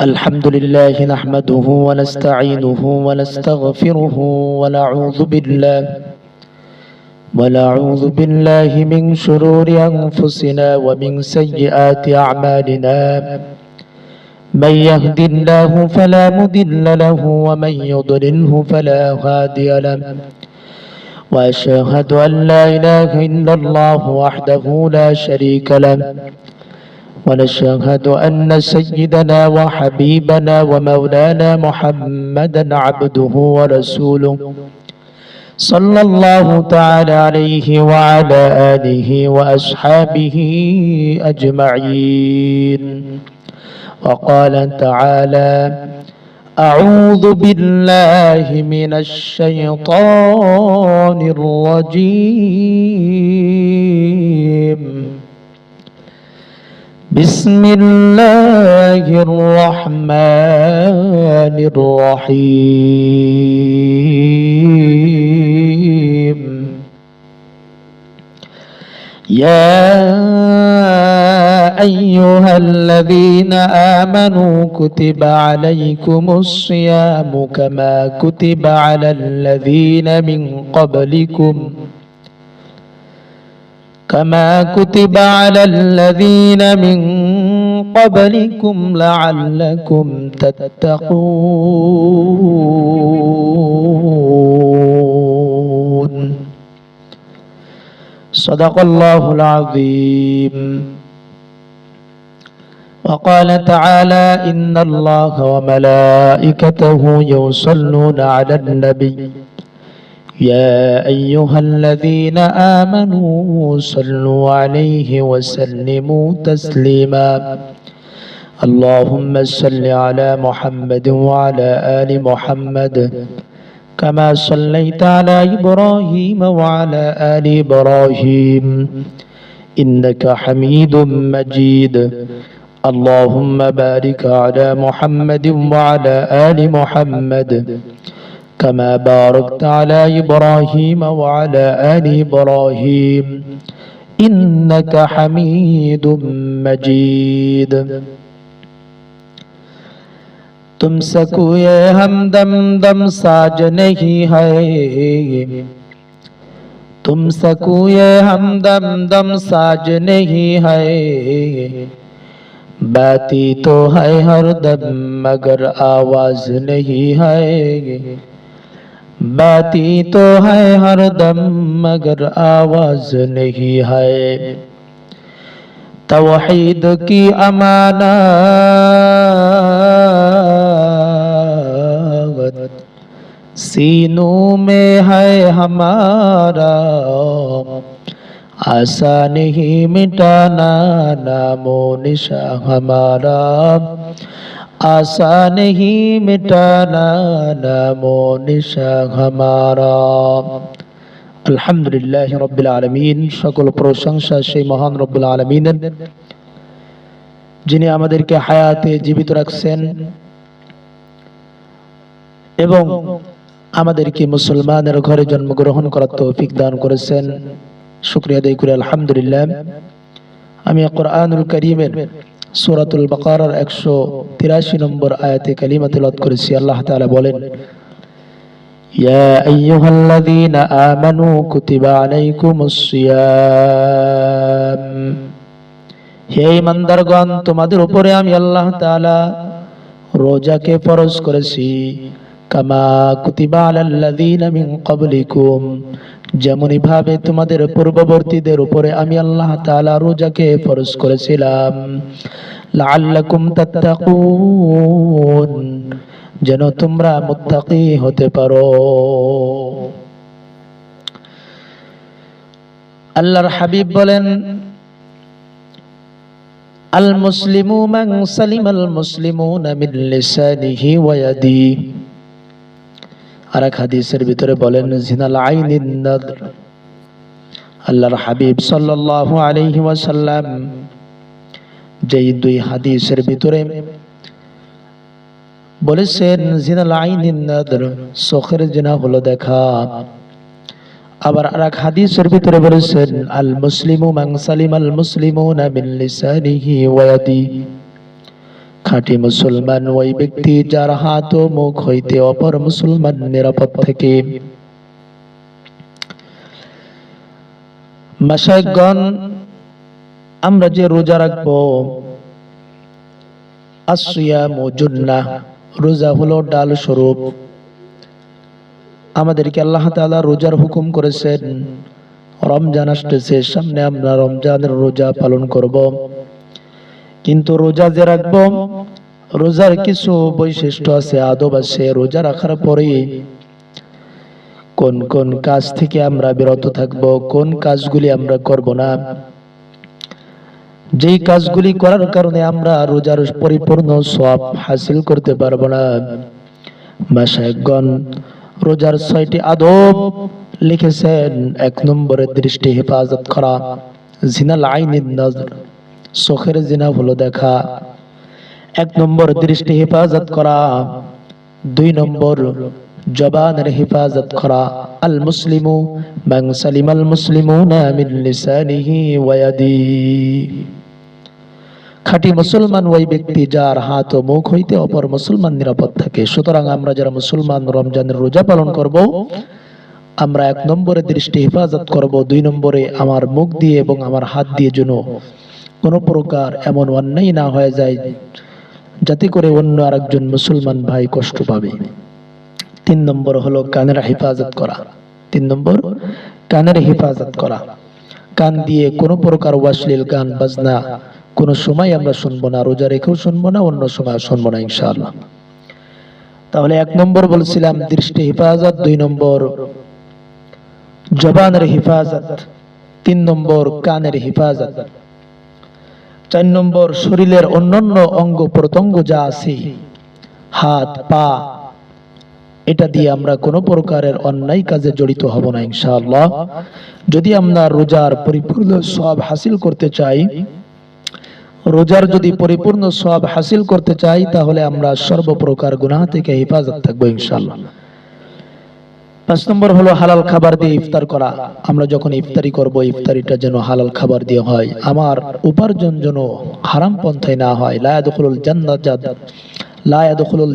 الحمد لله نحمده ونستعينه ونستغفره ونعوذ بالله من شرور أنفسنا ومن سيئات أعمالنا. من يهد الله فلا مضل له ومن يضلله فلا هادي له. وأشهد أن لا إله إلا الله وحده لا شريك له. ونشهد أن سيدنا وحبيبنا ومولانا محمدا عبده ورسوله صلى الله تعالى عليه وعلى آله وأصحابه أجمعين. وقال تعالى: أعوذ بالله من الشيطان الرجيم. بسم الله الرحمن الرحيم. يا أيها الذين آمنوا كتب عليكم الصيام كما كتب على الذين من قبلكم لعلكم تتقون. صدق الله العظيم. وقال تعالى: إن الله وملائكته يصلون على النبي يا أيها الذين آمنوا صلوا عليه وسلموا تسليما. اللهم صل على محمد وعلى آل محمد كما صليت على إبراهيم وعلى آل إبراهيم إنك حميد مجيد. اللهم بارك على محمد وعلى آل محمد كما باركت على إبراهيم وعلى آل إبراهيم إنك حميد مجيد. तुमसे ये हमदम दम साज नहीं है, तुमसे ये हमदम दम साज नहीं है। बाती तो है हर दम मगर आवाज नहीं है, बाती तो है हर दम मगर आवाज नहीं है। तौहीद की अमानत सीनों में है हमारा, आशा नहीं मिटाना नामो निशा हमारा, आशा नहीं मिटाना नामो निशा हमारा। আলহামদুলিল্লাহি রাব্বিল আলামিন। সকল প্রশংসা সেই মহান রব্বুল আলামিনের, যিনি আমাদেরকে হায়াতে জীবিত রাখছেন এবং আমাদেরকে মুসলমানের ঘরে জন্মগ্রহণ করার তৌফিক দান করেছেন। শুকরিয়া আদায় করি আলহামদুলিল্লাহ। আমি কোরআনুল কারীমের সূরাতুল বাকারার 183 নম্বর আয়াতে কালিমা তেলাওয়াত করেছি। আল্লাহ তাআলা বলেন: يا أيها الذين آمنوا كتب عليكم الصيام। হে ঈমানদারগণ, তোমাদের উপরে আমি আল্লাহ তাআলা রোজাকে ফরজ করেছি। কামা কুতিবা আলাল্লাযীনা মিন ক্বাবলিকুম, যেমনি ভাবে তোমাদের পূর্ববর্তীদের উপরে আমি আল্লাহ তাআলা রোজাকে ফরজ করেছিলাম। লাআল্লাকুম তাত্তাকুন, যেন তোমরা মুত্তাকি হতে পারো। আল্লাহর হাবিব বলেন: আল মুসলিমু মান সালিমাল মুসলিমুনা মিন লিসানিহি ওয়া ইয়াদিহি। আর এক হাদিসের ভিতরে বলেন: জিনাল আইনিন নাদর। আল্লাহর হাবিব সাল্লাল্লাহু আলাইহি ওয়াসাল্লাম যেই দুই হাদিসের ভিতরে বলেছেন জিনাল আইনিন নাদর, চোখের জিনা হলো দেখা। আবার আরেক হাদিসের ভিতরে বলেছেন আল মুসলিমু মান সালিমাল মুসলিমুনা মিন লিসানিহি ওয়া ইয়াদিহি। খাঁটি মুসলমান ওই ব্যক্তি যার হাত ও মুখ হইতে অপর মুসলমান নিরাপদ থাকে। মাশায়েখগণ, আমরা যে রোজা রাখবো, আসিয়ামু জুন্নাহ, রোজা হলো ডাল স্বরূপ। আমাদেরকে আল্লাহ তাআলা রোজার হুকুম করেছেন। রমজান আসতেছে, সামনে আমরা রমজানের রোজা পালন করব। কিন্তু রোজা যে রাখবো, রোজার কিছু বৈশিষ্ট্য আছে, আদব আছে। রোজা রাখার পরে কোন কোন কাজ থেকে আমরা বিরত থাকব, কোন কাজগুলি আমরা করব না, যেই কাজগুলি করার কারণে আমরা রোজার পরিপূর্ণ সওয়াব হাসিল করতে পারবো না। মাশায়েখগণ, রোজার 6টি আদব লিখেছেন। 1 নম্বরে দৃষ্টি হেফাজত করা, জিনাল আইনিন নজর, চোখের জিনা হলো দেখা। 1 নম্বর দৃষ্টি হেফাজত করা। 2 নম্বর জবানের হেফাজত করা। আল মুসলিমু মান সালিমাল মুসলিমুনা মিন লিসানিহি ওয়া ইয়াদিহি। খাঁটি মুসলমান ওই ব্যক্তি যার হাত ও মুখ হইতে অপর মুসলমান নিরাপদ থাকে। সুতরাং আমরা যারা মুসলমান রমজানের রোজা পালন করব, আমরা 1 নম্বরে দৃষ্টি হেফাজত করব। 2 নম্বরে আমার মুখ দিয়ে এবং আমার হাত দিয়ে যেন কোনো প্রকার এমন অন্যায় না হয়ে যায় যাতে করে অন্য আরেকজন মুসলমান ভাই কষ্ট পাবে। 3 নম্বর হলো কানের হেফাজত করা। 3 নম্বর কানের হেফাজত করা। কান দিয়ে কোনো প্রকার অশ্লীল গান বাজনা কোনো সময় আমরা শুনবো না, রোজা রেখেও শুনবো না, অন্য সময় শুনবো না ইনশাআল্লাহ। তাহলে 1 নম্বর বলছিলাম দৃষ্টি হেফাজত, 2 নম্বর জবানের হেফাজত, 3 নম্বর কানের হেফাজত, 4 নম্বর শরীরের অন্যান্য অঙ্গ প্রত্যঙ্গ যা আছে, হাত পা, এটা দিয়ে আমরা কোনো প্রকারের অন্যায় কাজে জড়িত হব না ইনশাআল্লাহ। যদি আমরা রোজার পরিপূর্ণ সওয়াব হাসিল করতে চাই, রোজার যদি পরিপূর্ণ সওয়াব হাসিল করতে চাই, তাহলে আমরা সর্বপ্রকার গুনাহ থেকে হেফাজত থাকবো ইনশাআল্লাহ। 5 নম্বর হলো হালাল খাবার দিয়ে ইফতার করা। আমরা যখন ইফতারি করব, ইফতারিটা যেন হালাল খাবার দিয়ে হয়, আমার উপার্জন যেন হারাম পন্থায় না হয়। লা ইয়াদখুলুল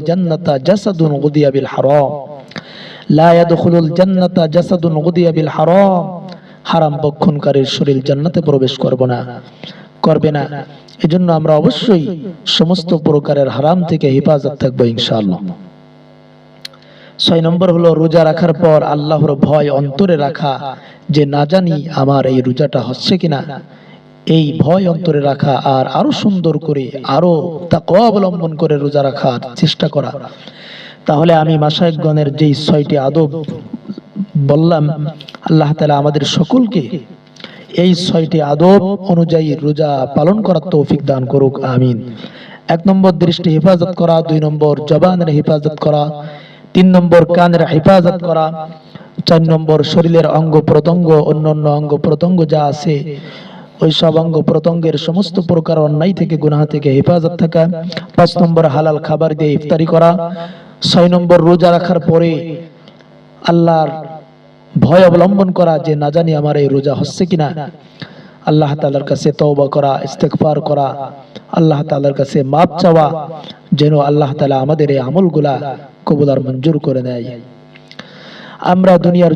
জান্নাতা জাসাদুন গুদিয়া বিল হারাম। লা ইয়াদখুলুল জান্নাতা জাসাদুন গুদিয়া বিল হারাম। হারাম ভক্ষণকারীর শরীর জান্নাতে প্রবেশ করবে না। এজন্য আমরা অবশ্যই সমস্ত প্রকারের হারাম থেকে হেফাজত থাকবো ইনশাআল্লাহ। 6 নম্বর হলো রোজা রাখার পর আল্লাহর ভয় অন্তরে রাখা, যে না জানি আমার এই রোজাটা হচ্ছে কিনা, এই ভয় অন্তরে রাখা, আর আরো সুন্দর করে আরো তাকওয়া অবলম্বন করে রোজা রাখার চেষ্টা করা। তাহলে আমি মাশায়েখগণের যেই 6টি আদব বললাম, আল্লাহ তাআলা আমাদের সকলকে এই 6টি আদব অনুযায়ী রোজা পালন করার তৌফিক দান করুক, আমিন। 1 নম্বর দৃষ্টি হেফাজত করা, 2 নম্বর জবানের হেফাজত করা, 3 নম্বর কানের হেফাজত করা, 4 নম্বর শরীরের অঙ্গ প্রত্যঙ্গ, অন্যান্য অঙ্গ প্রত্যঙ্গ যা আছে, ওই সব অঙ্গ প্রত্যঙ্গের সমস্ত প্রকার অন্যায় থেকে গুনাহ থেকে হেফাজত থাকা, 5 নম্বর হালাল খাবার দিয়ে ইফতারি করা, 6 নম্বর রোজা রাখার পরে আল্লাহর ভয় অবলম্বন করা, যে না জানি আমার এই রোজা হচ্ছে কিনা, আল্লাহ তাআলার কাছে তওবা করা, ইস্তেগফার করা, আল্লাহ তাআলার কাছে মাপ চাওয়া, যেন আল্লাহ তাআলা আমাদের এই আমলগুলা কবুল আর মঞ্জুর করে নেয়। আমরা দুনিয়ার